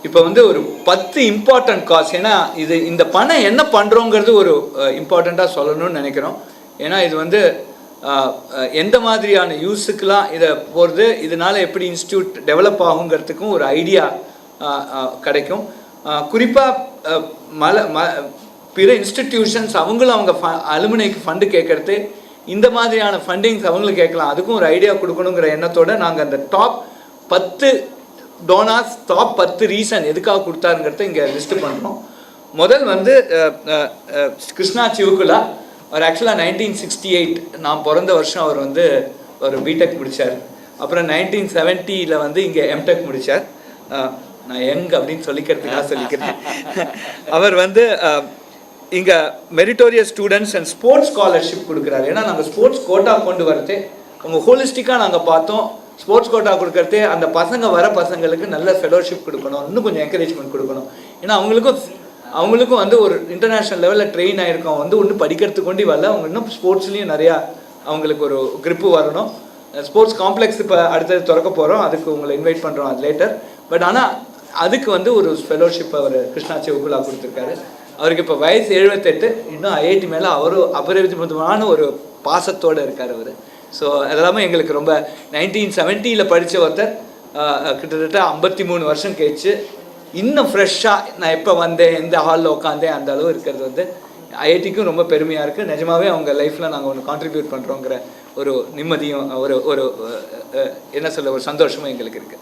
இப்போ வந்து ஒரு 10 இம்பார்ட்டன்ட் காஸ். ஏன்னா இது இந்த பணம் என்ன பண்ணுறோங்கிறது ஒரு இம்பார்ட்டண்ட்டாக சொல்லணும்னு நினைக்கிறோம். ஏன்னா இது வந்து எந்த மாதிரியான யூஸுக்கெலாம் இதை போகிறது, இதனால் எப்படி இன்ஸ்டியூட் டெவலப் ஆகுங்கிறதுக்கும் ஒரு ஐடியா கிடைக்கும். குறிப்பாக பிற இன்ஸ்டிடியூஷன்ஸ் அவங்களும் அவங்க அலுமினைக்கு ஃபண்டு கேட்குறது, இந்த மாதிரியான ஃபண்டிங்ஸ் அவங்களுக்கு கேட்கலாம், அதுக்கும் ஒரு ஐடியா கொடுக்கணுங்கிற எண்ணத்தோடு நாங்கள் அந்த டாப் 10 டோனார்ஸ், டாப் 10 ரீசன் எதுக்காக கொடுத்தாருங்கிறத இங்கே லிஸ்ட்டு பண்ணுறோம். முதல் வந்து கிருஷ்ணா சிவுகுலா. அவர் ஆக்சுவலாக 1968 நான் பிறந்த வருஷம் அவர் வந்து ஒரு பிடெக் முடித்தார். அப்புறம் 1970 வந்து இங்கே எம்டெக் முடித்தார். நான் அப்படின்னு சொல்லிக்கிறதுக்காக சொல்லிக்கிறேன். அவர் வந்து இங்கே meritorious students and sports scholarship கொடுக்குறாரு. ஏன்னா நாங்கள் ஸ்போர்ட்ஸ் கோட்டா கொண்டு வரது உங்கள் ஹோலிஸ்டிக்காக நாங்கள் பார்த்தோம். ஸ்போர்ட்ஸ் கோட்டா கொடுக்கறது அந்த வர பசங்களுக்கு நல்ல ஃபெலோஷிப் கொடுக்கணும், இன்னும் கொஞ்சம் என்கரேஜ்மெண்ட் கொடுக்கணும். ஏன்னா அவங்களுக்கும் வந்து ஒரு இன்டர்நேஷ்னல் லெவலில் ட்ரெயின் ஆகிருக்கோம், வந்து ஒன்றும் படிக்கிறதுக்கு கொண்டு வரல, அவங்க இன்னும் ஸ்போர்ட்ஸ்லேயும் நிறையா அவங்களுக்கு ஒரு கிரிப்பு வரணும். ஸ்போர்ட்ஸ் காம்ப்ளெக்ஸ் இப்போ அடுத்தது திறக்க போகிறோம், அதுக்கு உங்களை இன்வைட் பண்ணுறோம் அது லேட்டர். பட் ஆனால் அதுக்கு வந்து ஒரு ஃபெலோஷிப் அவர் கிருஷ்ணா சிவுகுலா கொடுத்துருக்காரு. அவருக்கு இப்போ வயசு 78, இன்னும் ஐஐடி மேலே அபரிமிதமான ஒரு பாசத்தோடு இருக்கார் அவர். ஸோ அதெல்லாமே எங்களுக்கு ரொம்ப 1970 படித்த ஒருத்தர் கிட்டத்தட்ட 53 வருஷம் கழிச்சு இன்னும் ஃப்ரெஷ்ஷாக நான் எப்போ வந்தேன், எந்த ஹாலில் உட்காந்தேன், அந்த அளவு இருக்கிறது வந்து ஐஐடிக்கும் ரொம்ப பெருமையாக இருக்குது. நிஜமாகவே அவங்க லைஃப்பில் நாங்கள் ஒன்று கான்ட்ரிபியூட் பண்ணுறோங்கிற ஒரு நிம்மதியும் ஒரு என்ன சொல்ல ஒரு சந்தோஷமும் எங்களுக்கு இருக்குது.